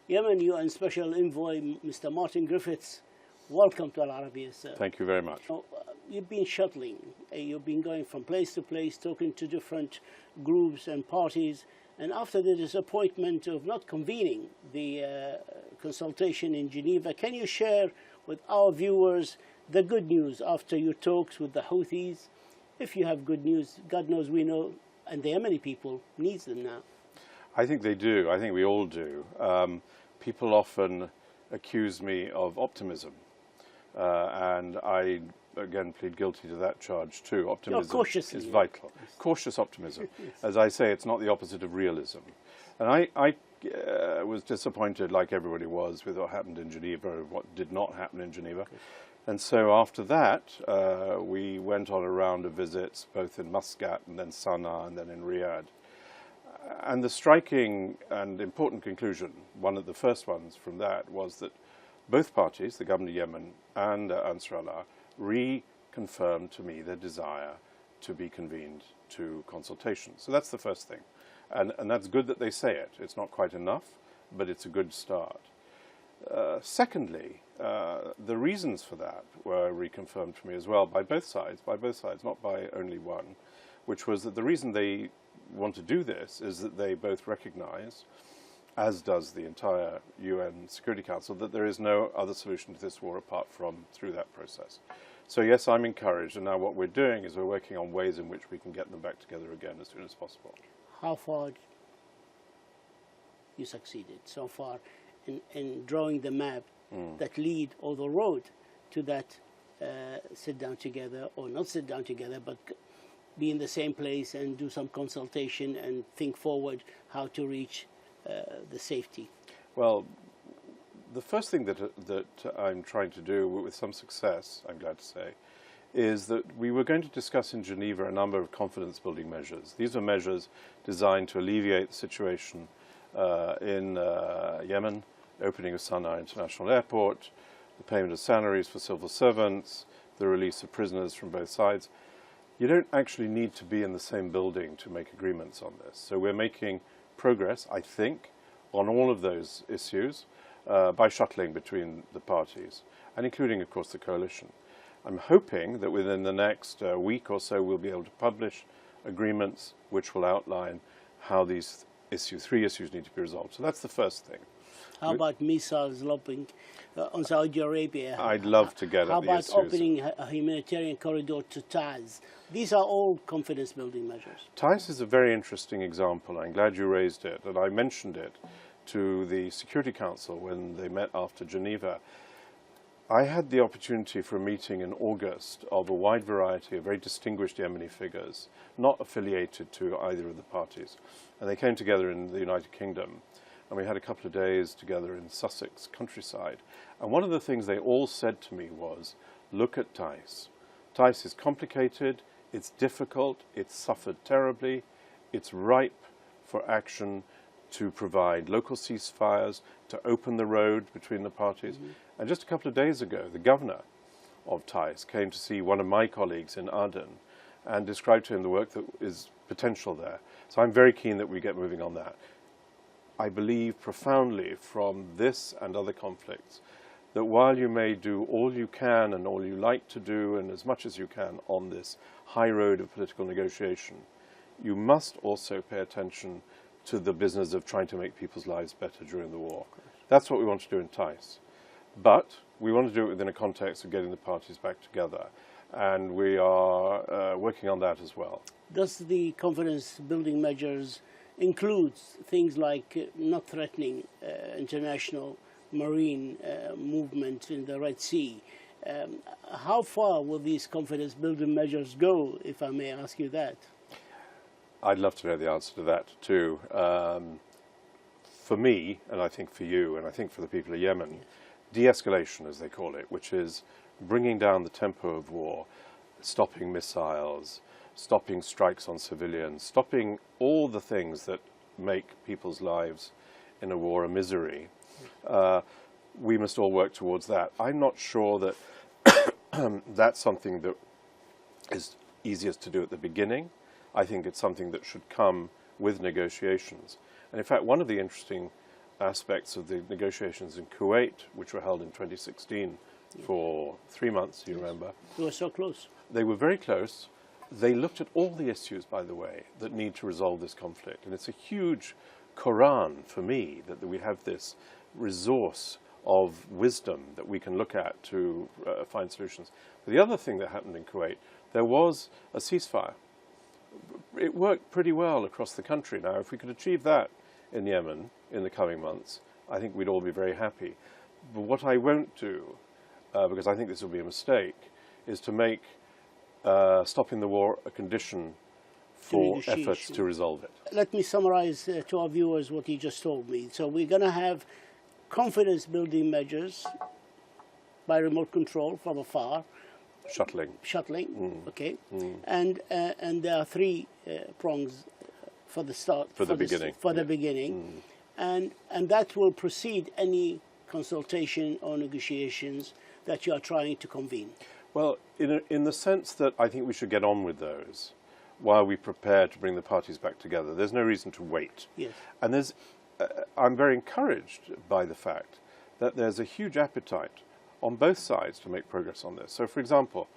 Yemen UN Special Envoy, Mr. Martin Griffiths, welcome to Al Arabiya, sir. Thank you very much. You've been shuttling, you've been going from place to place, talking to different groups and parties, and after the disappointment of not convening the consultation in Geneva, can you share with our viewers the good news after your talks with the Houthis? If you have good news, God knows we know, and the Yemeni people needs them now. I think they do. I think we all do. People often accuse me of optimism, and I, again, plead guilty to that charge too. Optimism is vital. Cautious optimism. As I say, it's not the opposite of realism. And I was disappointed, like everybody was, with what happened in Geneva, or what did not happen in Geneva. And so after that, we went on a round of visits, both in Muscat and then Sana'a and then in Riyadh. And the striking and important conclusion, one of the first ones from that, was that both parties, the government of Yemen and Ansar Allah, reconfirmed to me their desire to be convened to consultations. So that's the first thing. And that's good that they say it. It's not quite enough, but it's a good start. Secondly, the reasons for that were reconfirmed to me as well by both sides, not by only one, which was that the reason they want to do this is that they both recognize, as does the entire UN Security Council, that there is no other solution to this war apart from through that process. So yes, I'm encouraged, and now what we're doing is we're working on ways in which we can get them back together again as soon as possible. How far you succeeded so far in drawing the map that lead, or the road to that sit down together, or not sit down together, but be in the same place and do some consultation and think forward how to reach the safety? Well, the first thing that I'm trying to do, with some success, I'm glad to say, is that we were going to discuss in Geneva a number of confidence-building measures. These are measures designed to alleviate the situation in Yemen, opening of Sana'a International Airport, the payment of salaries for civil servants, the release of prisoners from both sides. You don't actually need to be in the same building to make agreements on this. So we're making progress, I think, on all of those issues by shuttling between the parties, and including, of course, the coalition. I'm hoping that within the next week or so we'll be able to publish agreements which will outline how these three issues need to be resolved. So that's the first thing. How about missiles lobbing on Saudi Arabia? I'd love to get at the issues. How about opening a humanitarian corridor to Taiz? These are all confidence-building measures. Taiz is a very interesting example. I'm glad you raised it, and I mentioned it to the Security Council when they met after Geneva. I had the opportunity for a meeting in August of a wide variety of very distinguished Yemeni figures, not affiliated to either of the parties. And they came together in the United Kingdom, and we had a couple of days together in Sussex countryside. And one of the things they all said to me was, look at Taiz. Taiz is complicated, it's difficult, it's suffered terribly, it's ripe for action to provide local ceasefires, to open the road between the parties. And just a couple of days ago, the governor of Taiz came to see one of my colleagues in Aden and described to him the work that is potential there. So I'm very keen that we get moving on that. I believe profoundly from this and other conflicts that while you may do all you can and all you like to do and as much as you can on this high road of political negotiation, you must also pay attention to the business of trying to make people's lives better during the war. That's what we want to do in Taiz. But we want to do it within a context of getting the parties back together. And we are working on that as well. Does the confidence-building measures include things like not threatening international marine movement in the Red Sea? How far will these confidence-building measures go, if I may ask you that? I'd love to know the answer to that too. For me, and I think for you, and I think for the people of Yemen, de-escalation, as they call it, which is bringing down the tempo of war, stopping missiles, stopping strikes on civilians, stopping all the things that make people's lives in a war a misery. We must all work towards that. I'm not sure that that's something that is easiest to do at the beginning. I think it's something that should come with negotiations. And in fact, one of the interesting aspects of the negotiations in Kuwait, which were held in 2016 for 3 months, you remember. We were so close. They were very close. They looked at all the issues, by the way, that need to resolve this conflict. And it's a huge Quran for me that we have this resource of wisdom that we can look at to find solutions. But the other thing that happened in Kuwait, there was a ceasefire. It worked pretty well across the country. Now, if we could achieve that in Yemen in the coming months, I think we'd all be very happy. But what I won't do, because I think this will be a mistake, is to make stopping the war a condition for efforts to resolve it. Let me summarize to our viewers what you just told me. So we're going to have confidence-building measures by remote control from afar. Shuttling, okay. And there are 3 prongs for the start. For the beginning. And that will precede any consultation or negotiations that you are trying to convene. Well, in the sense that I think we should get on with those while we prepare to bring the parties back together. There's no reason to wait. Yes. And I'm very encouraged by the fact that there's a huge appetite on both sides to make progress on this. So, for example,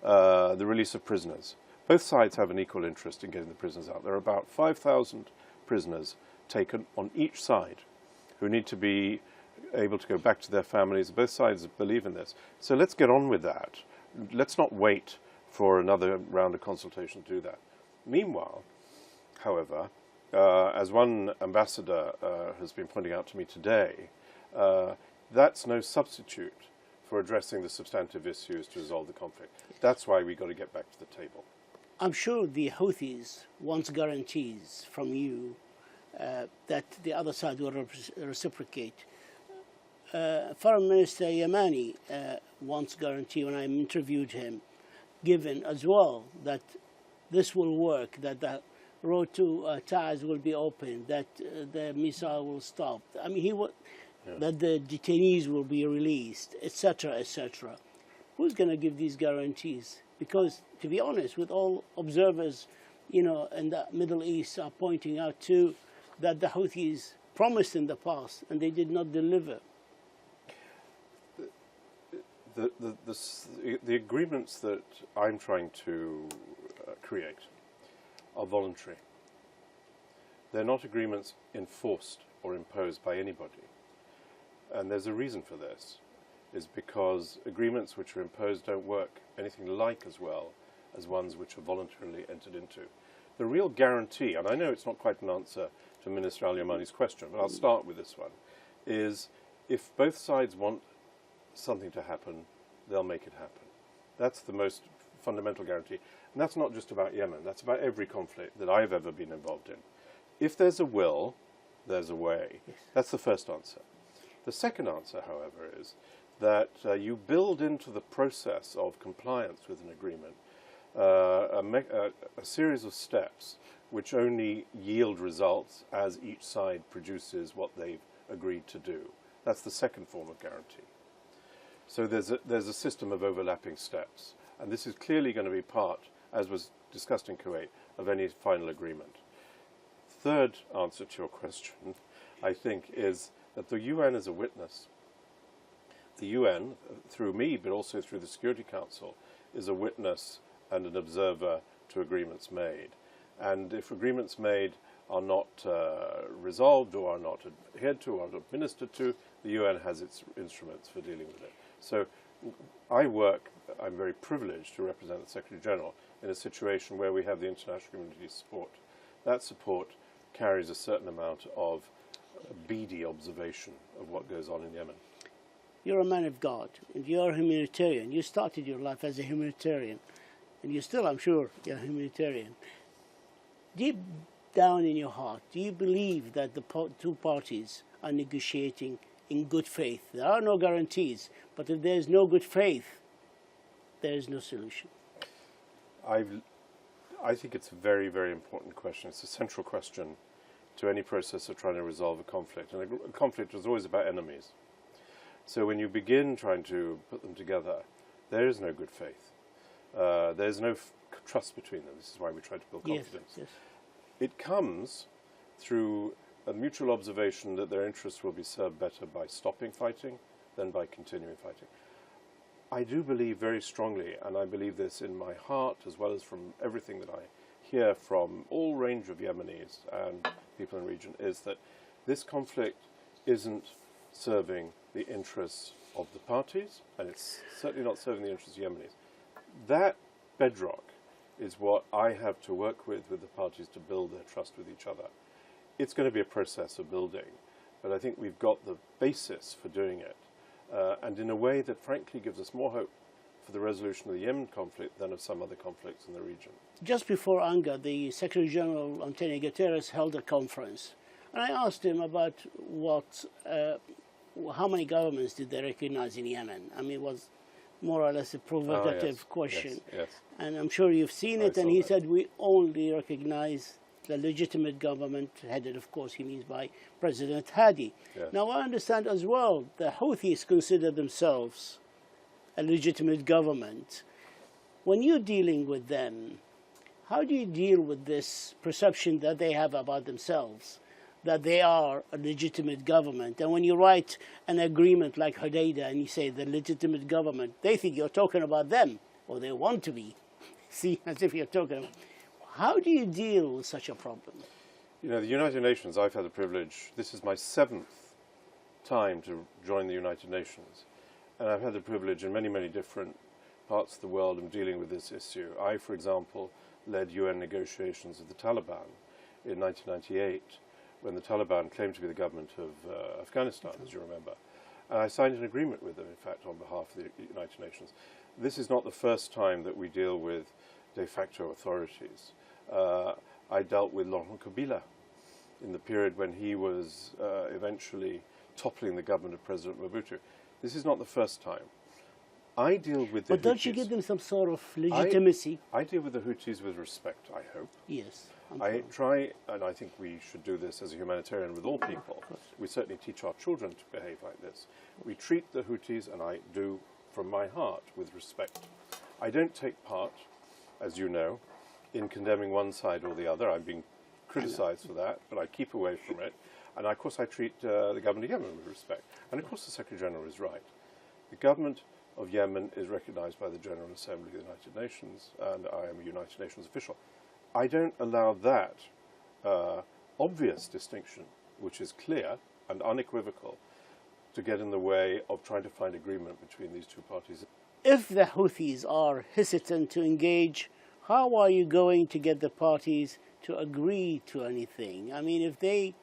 the release of prisoners. Both sides have an equal interest in getting the prisoners out. There are about 5,000 prisoners taken on each side who need to be able to go back to their families. Both sides believe in this. So let's get on with that. Let's not wait for another round of consultation to do that. Meanwhile, however, as one ambassador has been pointing out to me today, that's no substitute for addressing the substantive issues to resolve the conflict. That's why we've got to get back to the table. I'm sure the Houthis want guarantees from you that the other side will reciprocate. Foreign Minister Yamani wants guarantee when I interviewed him, given as well that this will work, that the road to Taiz will be open, that the missile will stop. I mean, that the detainees will be released, etc., etc. Who's going to give these guarantees? Because, to be honest, with all observers, in the Middle East are pointing out too that the Houthis promised in the past and they did not deliver. The agreements that I'm trying to create are voluntary. They're not agreements enforced or imposed by anybody. And there's a reason for this, is because agreements which are imposed don't work anything like as well as ones which are voluntarily entered into. The real guarantee, and I know it's not quite an answer to Minister Al-Yamani's question, but I'll start with this one, is if both sides want something to happen, they'll make it happen. That's the most fundamental guarantee. And that's not just about Yemen, that's about every conflict that I've ever been involved in. If there's a will, there's a way. Yes. That's the first answer. The second answer, however, is that you build into the process of compliance with an agreement a series of steps which only yield results as each side produces what they've agreed to do. That's the second form of guarantee. So there's a system of overlapping steps, and this is clearly going to be part, as was discussed in Kuwait, of any final agreement. Third answer to your question, I think, is that the UN is a witness. The UN, through me, but also through the Security Council, is a witness and an observer to agreements made. And if agreements made are not resolved or are not adhered to or are not administered to, the UN has its instruments for dealing with it. So I'm very privileged to represent the Secretary General in a situation where we have the international community's support. That support carries a certain amount of beady observation of what goes on in Yemen. You're a man of God, and you're a humanitarian. You started your life as a humanitarian, and you still, I'm sure, you're a humanitarian. Deep down in your heart, do you believe that the two parties are negotiating in good faith? There are no guarantees, but if there's no good faith, there is no solution. I think it's a very, very important question. It's a central question to any process of trying to resolve a conflict. And a conflict is always about enemies. So when you begin trying to put them together, there is no good faith. There's no trust between them. This is why we try to build confidence. Yes. It comes through a mutual observation that their interests will be served better by stopping fighting than by continuing fighting. I do believe very strongly, and I believe this in my heart as well as from everything that I hear from all range of Yemenis and people in the region, is that this conflict isn't serving the interests of the parties, and it's certainly not serving the interests of Yemenis. That bedrock is what I have to work with the parties to build their trust with each other. It's going to be a process of building, but I think we've got the basis for doing it, and in a way that frankly gives us more hope for the resolution of the Yemen conflict than of some other conflicts in the region. Just before Anga, the Secretary General Antonio Guterres held a conference, and I asked him about how many governments did they recognize in Yemen. I mean, it was more or less a provocative question. Yes. And I'm sure you've seen it, and he said we only recognize the legitimate government, headed, of course, he means by President Hadi. Yes. Now, I understand as well the Houthis consider themselves a legitimate government. When you're dealing with them, how do you deal with this perception that they have about themselves, that they are a legitimate government? And when you write an agreement like Hodeidah and you say the legitimate government, they think you're talking about them, or they want to be. See, as if you're talking about. How do you deal with such a problem? You know, the United Nations, I've had the privilege, this is my 7th time to join the United Nations, and I've had the privilege in many, many different parts of the world of dealing with this issue. I, for example, led UN negotiations with the Taliban in 1998, when the Taliban claimed to be the government of Afghanistan, as you remember. And I signed an agreement with them, in fact, on behalf of the United Nations. This is not the first time that we deal with de facto authorities. I dealt with Laurent Kabila in the period when he was eventually toppling the government of President Mobutu. This is not the first time. I deal with the But don't Houthis. you give them some sort of legitimacy? I deal with the Houthis with respect, I hope. Yes. I try, and I think we should do this as a humanitarian with all people. We certainly teach our children to behave like this. We treat the Houthis, and I do from my heart, with respect. I don't take part, as you know, in condemning one side or the other. I'm being criticized for that, but I keep away from it. And of course I treat the government of Yemen with respect. And of course the Secretary General is right. The government of Yemen is recognized by the General Assembly of the United Nations, and I am a United Nations official. I don't allow that obvious distinction, which is clear and unequivocal, to get in the way of trying to find agreement between these two parties. If the Houthis are hesitant to engage, how are you going to get the parties to agree to anything? I mean, if they,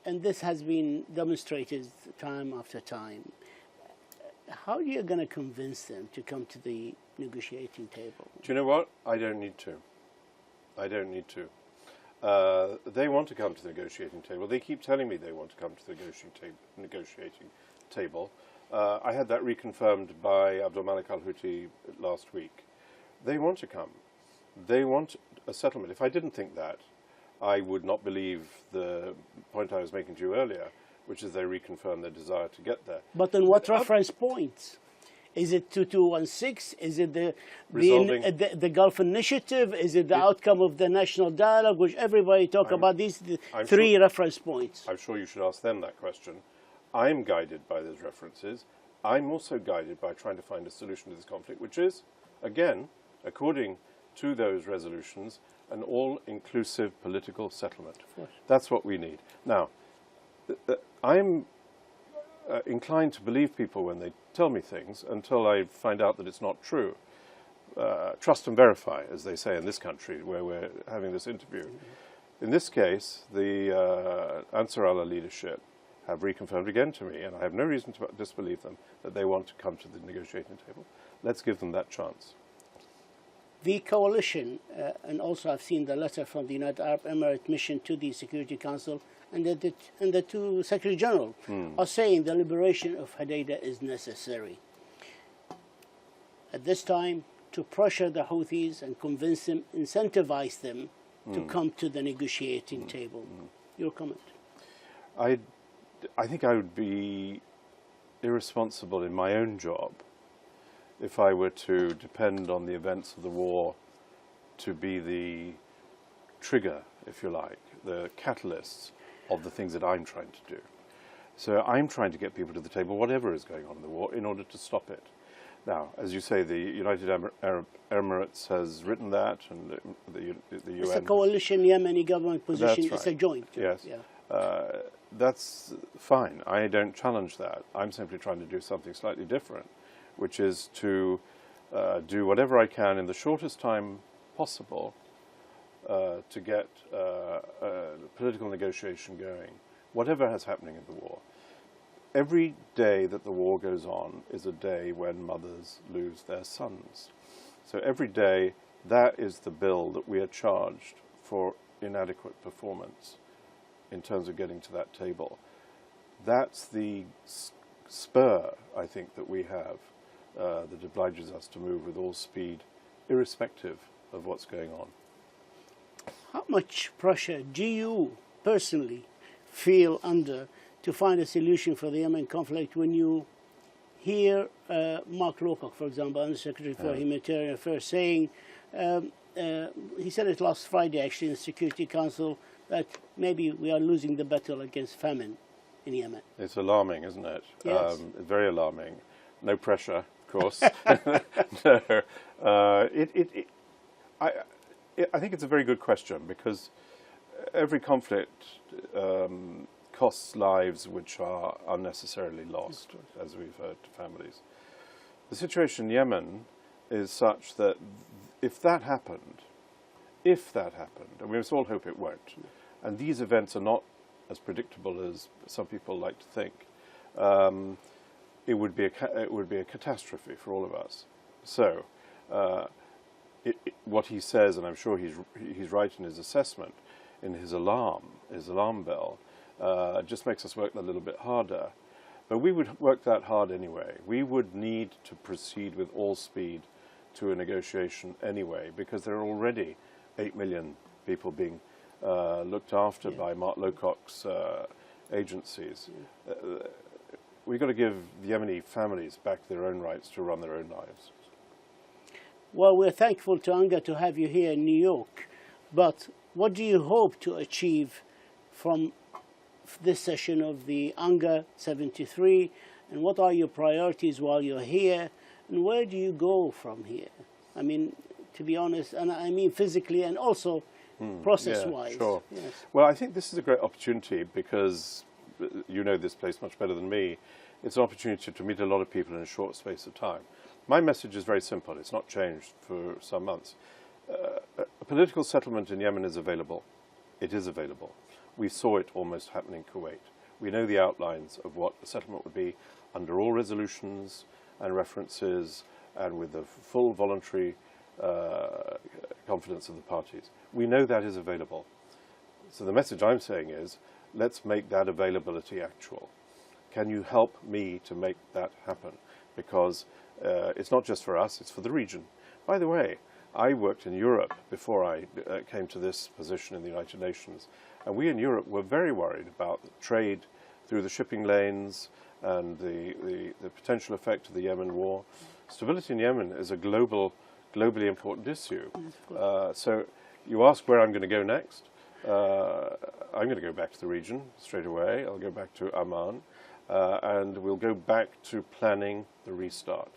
and this has been demonstrated time after time, how are you going to convince them to come to the negotiating table? Do you know what? I don't need to. I don't need to. They want to come to the negotiating table. They keep telling me they want to come to the negotiating table. I had that reconfirmed by Abdul Malik al-Houthi last week. They want to come. They want a settlement. If I didn't think that, I would not believe the point I was making to you earlier, which is they reconfirm their desire to get there. But on what reference points? Is it 2216? Is it the Gulf Initiative? Is it the outcome of the national dialogue, which everybody talk about these three reference points? I'm sure you should ask them that question. I'm guided by those references. I'm also guided by trying to find a solution to this conflict, which is, again, according to those resolutions, an all-inclusive political settlement. That's what we need. Now, I'm inclined to believe people when they tell me things until I find out that it's not true. Trust and verify, as they say in this country where we're having this interview. In this case, the Ansar Allah leadership have reconfirmed again to me, and I have no reason to disbelieve them, that they want to come to the negotiating table. Let's give them that chance. The coalition, and also I've seen the letter from the United Arab Emirates mission to the Security Council, and the two Secretary General are saying the liberation of Hodeidah is necessary. At this time, to pressure the Houthis and convince them, incentivize them to come to the negotiating table. Your comment? I think I would be irresponsible in my own job if I were to depend on the events of the war to be the trigger, if you like, the catalysts of the things that I'm trying to do. So I'm trying to get people to the table, whatever is going on in the war, in order to stop it. Now, as you say, the United Arab Emirates has written that, and the UN... It's a coalition Yemeni government position. That's It's a right. joint. Yes. Yeah. That's fine. I don't challenge that. I'm simply trying to do something slightly different, which is to do whatever I can in the shortest time possible to get political negotiation going, whatever is happening in the war. Every day that the war goes on is a day when mothers lose their sons. So every day, that is the bill that we are charged for inadequate performance in terms of getting to that table. That's the spur, I think, that we have that obliges us to move with all speed, irrespective of what's going on. How much pressure do you personally feel under to find a solution for the Yemen conflict when you hear Mark Lowcock, for example, Undersecretary for Humanitarian Affairs, saying, he said it last Friday actually in the Security Council, that maybe we are losing the battle against famine in Yemen. It's alarming, isn't it? Yes. Very alarming. No pressure, of course. No. I think it's a very good question, because every conflict costs lives which are unnecessarily lost, as we've heard, to families. The situation in Yemen is such that if that happened, and we must all hope it won't, and these events are not as predictable as some people like to think, it would be a catastrophe for all of us. So, what he says, and I'm sure he's right in his assessment, in his alarm bell, just makes us work a little bit harder. But we would work that hard anyway. We would need to proceed with all speed to a negotiation anyway, because there are already 8 million people being looked after by Mark Lowcock's agencies. We've got to give the Yemeni families back their own rights to run their own lives. Well, we're thankful to Anga to have you here in New York, but what do you hope to achieve from this session of the Anga 73, and what are your priorities while you're here, and where do you go from here? I mean, to be honest, and I mean physically and also process-wise. Yeah, sure. Yes. Well, I think this is a great opportunity because you know this place much better than me. It's an opportunity to meet a lot of people in a short space of time. My message is very simple. It's not changed for some months. A political settlement in Yemen is available. It is available. We saw it almost happen in Kuwait. We know the outlines of what the settlement would be under all resolutions and references and with the full voluntary confidence of the parties. We know that is available. So the message I'm saying is, let's make that availability actual. Can you help me to make that happen? Because it's not just for us, it's for the region. By the way, I worked in Europe before I came to this position in the United Nations, and we in Europe were very worried about trade through the shipping lanes and the potential effect of the Yemen war. Stability in Yemen is a globally important issue. So you ask where I'm going to go next. I'm going to go back to the region straight away. I'll go back to Amman, and we'll go back to planning the restart.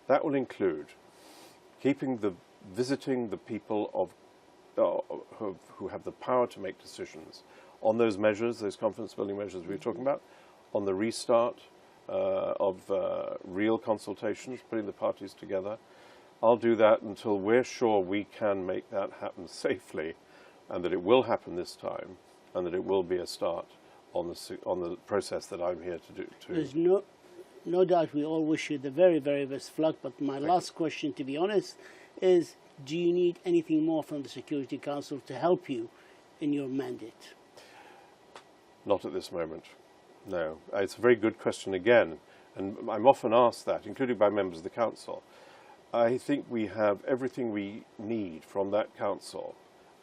That will include visiting the people who have the power to make decisions on those measures, those confidence-building measures we were talking about, on the restart of real consultations, putting the parties together. I'll do that until we're sure we can make that happen safely, and that it will happen this time, and that it will be a start on the process that I'm here to do. There's no doubt we all wish you the very, very best of luck, but my last question, to be honest, is do you need anything more from the Security Council to help you in your mandate? Not at this moment, no. It's a very good question again, and I'm often asked that, including by members of the Council. I think we have everything we need from that Council,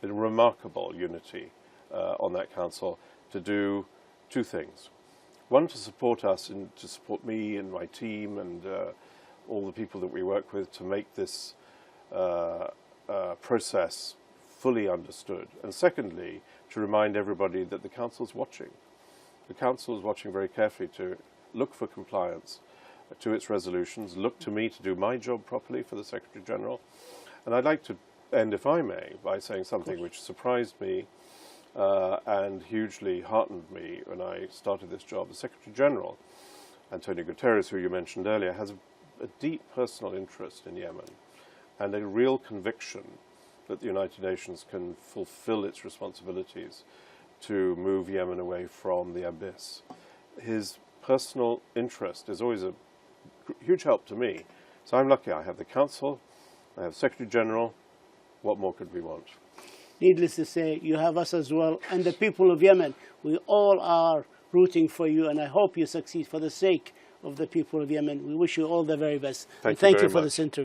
a remarkable unity on that Council, to do two things. One, to support us and to support me and my team and all the people that we work with to make this process fully understood. And secondly, to remind everybody that the Council's watching. The Council is watching very carefully to look for compliance to its resolutions, look to me to do my job properly for the Secretary-General. And I'd like to end, if I may, by saying something which surprised me and hugely heartened me when I started this job. The Secretary-General, Antonio Guterres, who you mentioned earlier, has a deep personal interest in Yemen and a real conviction that the United Nations can fulfill its responsibilities to move Yemen away from the abyss. His personal interest is always a huge help to me. So I'm lucky I have the Council, I have Secretary General. What more could we want? Needless to say, you have us as well, and the people of Yemen. We all are rooting for you, and I hope you succeed for the sake of the people of Yemen. We wish you all the very best. Thank you very for much. this interview.